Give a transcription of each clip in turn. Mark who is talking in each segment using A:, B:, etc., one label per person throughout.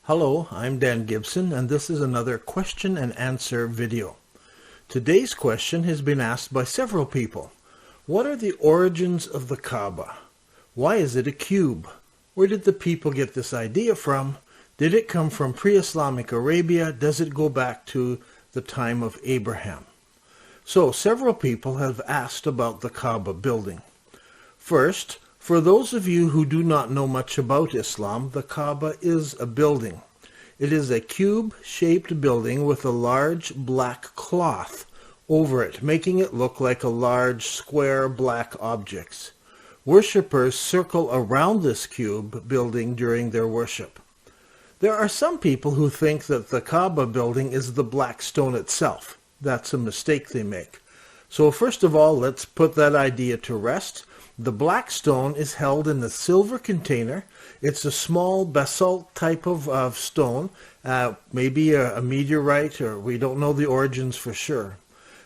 A: Hello, I'm Dan Gibson, and this is another question and answer video. Today's question has been asked by several people. What are the origins of the Kabah? Why is it a cube? Where did the people get this idea from? Did it come from pre-Islamic Arabia? Does it go back to the time of Abraham? So, several people have asked about the Kabah building. First, for those of you who do not know much about Islam, the Kabah is a building. It is a cube-shaped building with a large black cloth over it, making it look like a large square black object. Worshippers circle around this cube building during their worship. There are some people who think that the Kabah building is the black stone itself. That's a mistake they make. So first of all, let's put that idea to rest. The black stone is held in a silver container. It's a small basalt type of stone, maybe a meteorite, or we don't know the origins for sure.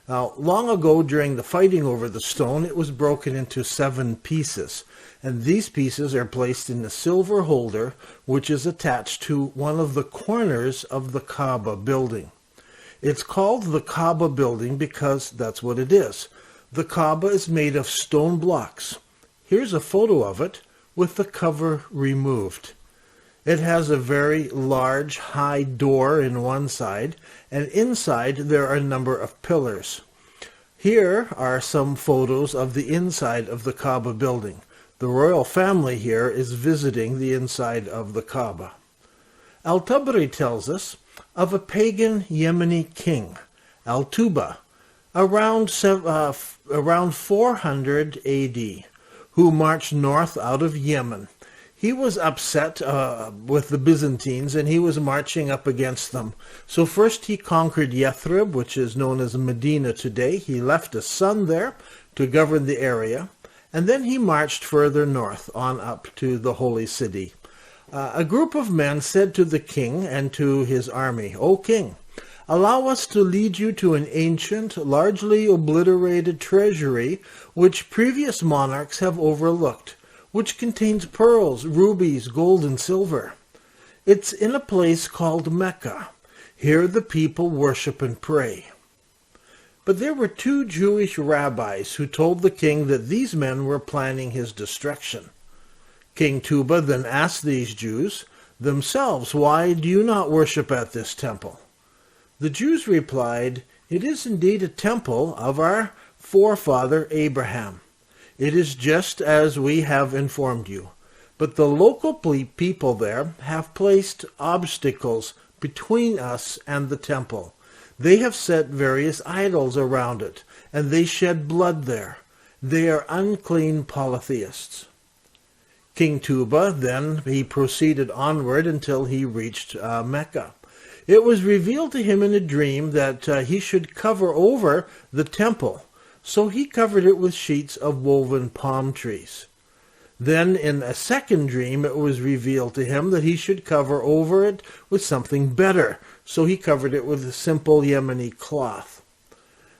A: Now, long ago during the fighting over the stone, it was broken into 7 pieces. And these pieces are placed in a silver holder, which is attached to one of the corners of the Kabah building. It's called the Kabah building because that's what it is. The Kabah is made of stone blocks. Here's a photo of it with the cover removed. It has a very large, high door in one side, and inside there are a number of pillars. Here are some photos of the inside of the Kabah building. The royal family here is visiting the inside of the Kabah. Al-Tabari tells us of a pagan Yemeni king, Al-Tuba, around 400 AD, who marched north out of Yemen. He was upset with the Byzantines, and he was marching up against them. So first he conquered Yathrib, which is known as Medina today. He left a son there to govern the area, and then he marched further north on up to the holy city. A group of men said to the king and to his army, "O king, allow us to lead you to an ancient, largely obliterated treasury which previous monarchs have overlooked, which contains pearls, rubies, gold, and silver. It's in a place called Mecca. Here the people worship and pray." But there were 2 Jewish rabbis who told the king that these men were planning his destruction. King Tuba then asked these Jews themselves, "Why do you not worship at this temple?" The Jews replied, "It is indeed a temple of our forefather Abraham. It is just as we have informed you. But the local people there have placed obstacles between us and the temple. They have set various idols around it, and they shed blood there. They are unclean polytheists." King Tuba, then, he proceeded onward until he reached Mecca. It was revealed to him in a dream that he should cover over the temple, so he covered it with sheets of woven palm trees. Then in a second dream it was revealed to him that he should cover over it with something better, so he covered it with a simple Yemeni cloth.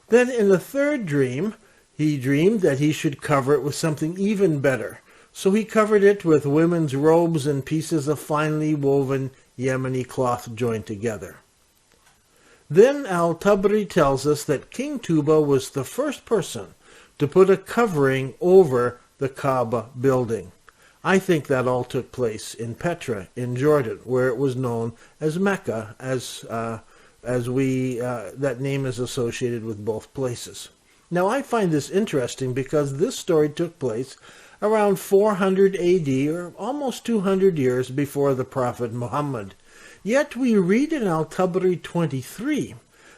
A: Then in a third dream, he dreamed that he should cover it with something even better, so he covered it with women's robes and pieces of finely woven Yemeni cloth joined together. Then Al-Tabari tells us that King Tuba was the first person to put a covering over the Kabah building. I think that all took place in Petra, in Jordan, where it was known as Mecca, that name is associated with both places. Now I find this interesting because this story took place around 400 AD, or almost 200 years before the Prophet Muhammad. Yet we read in Al-Tabari 23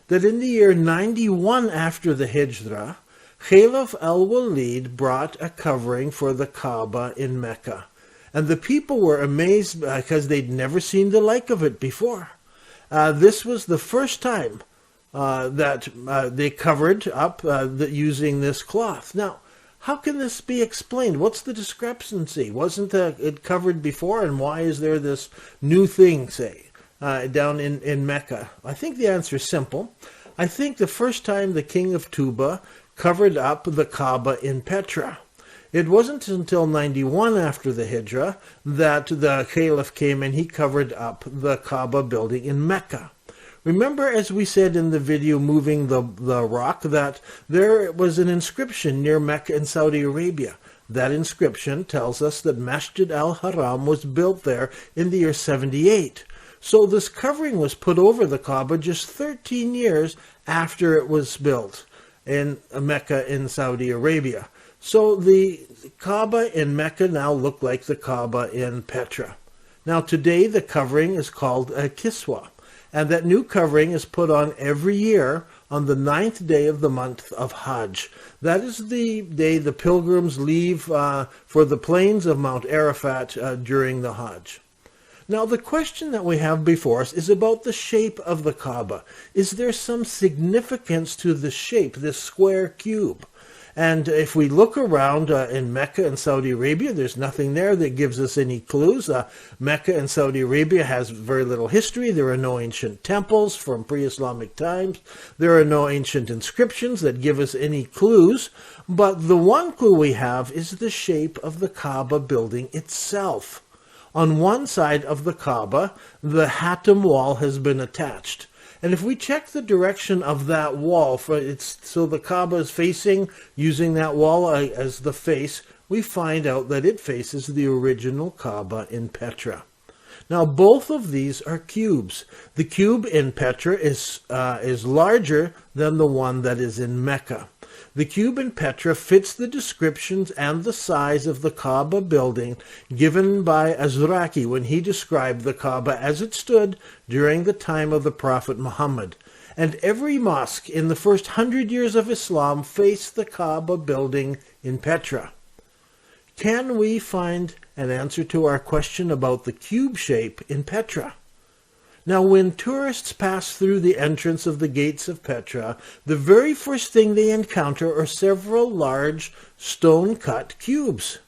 A: that in the year 91 after the Hijrah, Caliph al-Walid brought a covering for the Kaaba in Mecca, and the people were amazed because they'd never seen the like of it before. This was the first time that they covered up using this cloth. Now, how can this be explained? What's the discrepancy? Wasn't it covered before, and why is there this new thing, say, down in Mecca? I think the answer is simple. I think the first time the king of Tuba covered up the Kaaba in Petra, It wasn't until 91 after the Hijrah that the Caliph came and he covered up the Kaaba building in Mecca. Remember, as we said in the video Moving the Rock, that there was an inscription near Mecca in Saudi Arabia. That inscription tells us that Masjid al-Haram was built there in the year 78. So this covering was put over the Kaaba just 13 years after it was built in Mecca in Saudi Arabia. So the Kaaba in Mecca now look like the Kaaba in Petra. Now today the covering is called a kiswa, and that new covering is put on every year on the 9th day of the month of Hajj. That is the day the pilgrims leave for the plains of Mount Arafat during the Hajj. Now the question that we have before us is about the shape of the Kaaba. Is there some significance to the shape, this square cube? And if we look around in Mecca and Saudi Arabia, there's nothing there that gives us any clues. Mecca and Saudi Arabia has very little history. There are no ancient temples from pre-Islamic times. There are no ancient inscriptions that give us any clues. But the one clue we have is the shape of the Kaaba building itself. On one side of the Kaaba, the Hatim wall has been attached. And if we check the direction of that wall, so the Kaaba is facing, using that wall as the face, we find out that it faces the original Kaaba in Petra. Now both of these are cubes. The cube in Petra is larger than the one that is in Mecca. The cube in Petra fits the descriptions and the size of the Kaaba building given by Azraqi when he described the Kaaba as it stood during the time of the Prophet Muhammad. And every mosque in the first 100 years of Islam faced the Kaaba building in Petra. Can we find an answer to our question about the cube shape in Petra? Now, when tourists pass through the entrance of the gates of Petra, the very first thing they encounter are several large stone-cut cubes.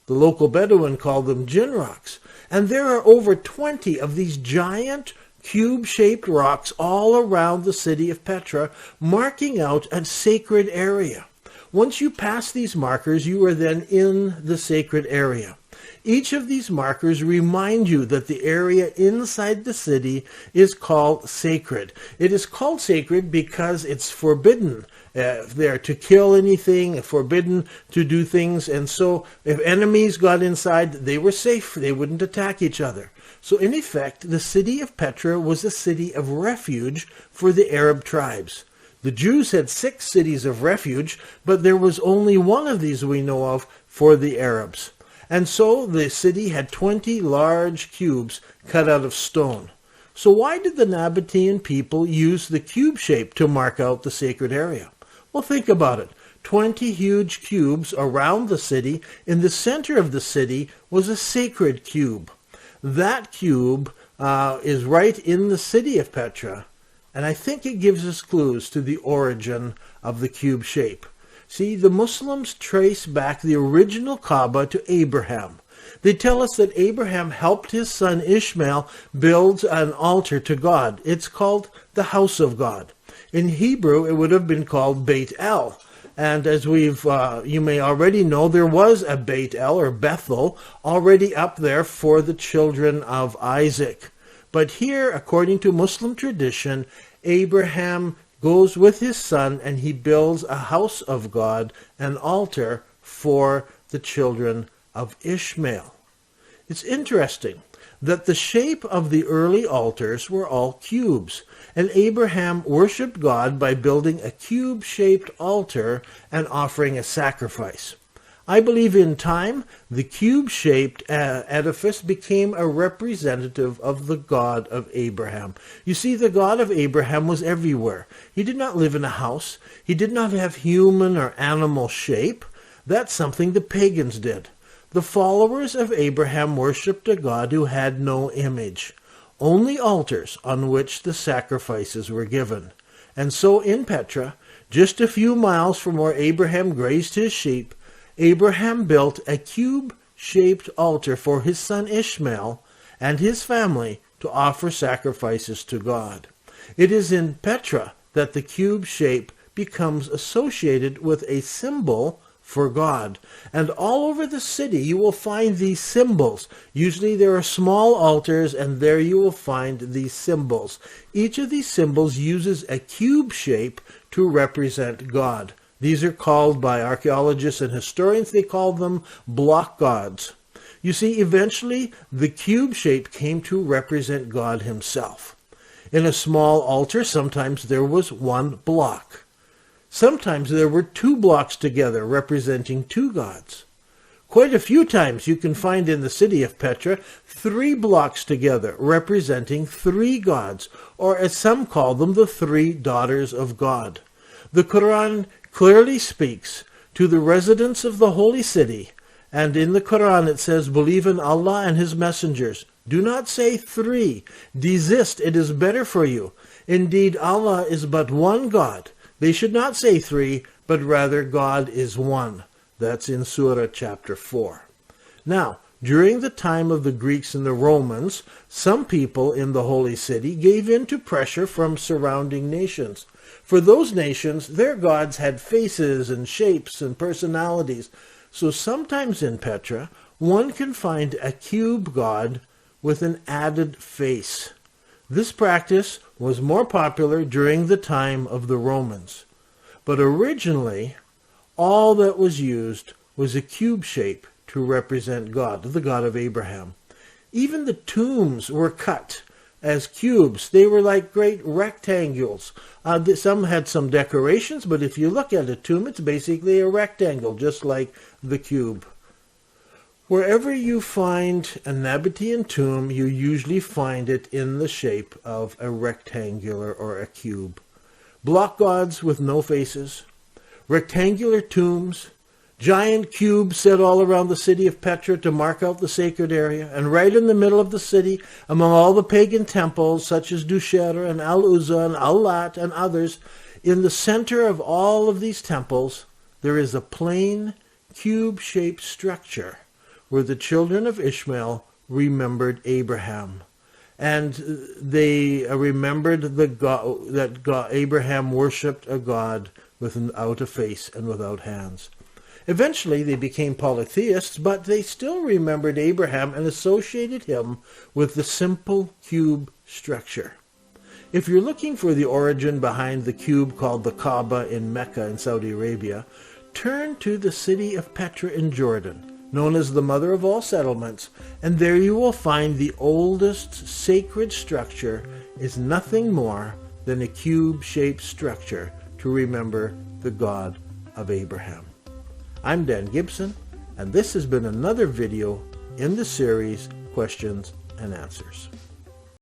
A: The local Bedouin call them jinn rocks, and there are over 20 of these giant cube-shaped rocks all around the city of Petra, marking out a sacred area. Once you pass these markers, you are then in the sacred area. Each of these markers remind you that the area inside the city is called sacred. It is called sacred because it's forbidden there to kill anything, forbidden to do things, and so if enemies got inside, they were safe. They wouldn't attack each other. So in effect, the city of Petra was a city of refuge for the Arab tribes. The Jews had 6 cities of refuge, but there was only one of these we know of for the Arabs. And so the city had 20 large cubes cut out of stone. So why did the Nabatean people use the cube shape to mark out the sacred area? Well, think about it. 20 huge cubes around the city. In the center of the city was a sacred cube. That cube is right in the city of Petra, and I think it gives us clues to the origin of the cube shape. See, the Muslims trace back the original Kaaba to Abraham. They tell us that Abraham helped his son Ishmael build an altar to God. It's called the house of God. In Hebrew, it would have been called Beit El. And as you may already know, there was a Beit El, or Bethel, already up there for the children of Isaac. But here, according to Muslim tradition, Abraham goes with his son and he builds a house of God, an altar for the children of Ishmael. It's interesting that the shape of the early altars were all cubes, and Abraham worshipped God by building a cube-shaped altar and offering a sacrifice. I believe in time, the cube-shaped edifice became a representative of the God of Abraham. You see, the God of Abraham was everywhere. He did not live in a house. He did not have human or animal shape. That's something the pagans did. The followers of Abraham worshipped a God who had no image, only altars on which the sacrifices were given. And so in Petra, just a few miles from where Abraham grazed his sheep, Abraham built a cube-shaped altar for his son Ishmael and his family to offer sacrifices to God. It is in Petra that the cube shape becomes associated with a symbol for God. And all over the city you will find these symbols. Usually there are small altars, and there you will find these symbols. Each of these symbols uses a cube shape to represent God. These are called, by archaeologists and historians, they call them block gods. You see, eventually the cube shape came to represent God himself. In a small altar, sometimes there was one block. Sometimes there were two blocks together representing two gods. Quite a few times you can find in the city of Petra 3 blocks together representing 3 gods, or as some call them, the 3 daughters of God. The Quran clearly speaks to the residents of the holy city, and in the Quran it says, "Believe in Allah and His messengers. Do not say 3. Desist, it is better for you. Indeed, Allah is but one God." They should not say 3, but rather God is one. That's in Surah chapter 4. Now, during the time of the Greeks and the Romans, some people in the holy city gave in to pressure from surrounding nations. For those nations, their gods had faces and shapes and personalities. So sometimes in Petra, one can find a cube god with an added face. This practice was more popular during the time of the Romans. But originally, all that was used was a cube shape to represent God, the God of Abraham. Even the tombs were cut as cubes. They were like great rectangles. Some had some decorations, but if you look at a tomb, it's basically a rectangle, just like the cube. Wherever you find a Nabatean tomb, you usually find it in the shape of a rectangular or a cube. Block gods with no faces, rectangular tombs, giant cubes set all around the city of Petra to mark out the sacred area, and right in the middle of the city, among all the pagan temples such as Dusher and Al-Uzza and Al-Lat and others, in the center of all of these temples, there is a plain cube-shaped structure where the children of Ishmael remembered Abraham. And they remembered that Abraham worshipped a God without a face and without hands. Eventually they became polytheists, but they still remembered Abraham and associated him with the simple cube structure. If you're looking for the origin behind the cube called the Kabah in Mecca in Saudi Arabia, turn to the city of Petra in Jordan, known as the mother of all settlements, and there you will find the oldest sacred structure is nothing more than a cube-shaped structure to remember the God of Abraham. I'm Dan Gibson, and this has been another video in the series Questions and Answers.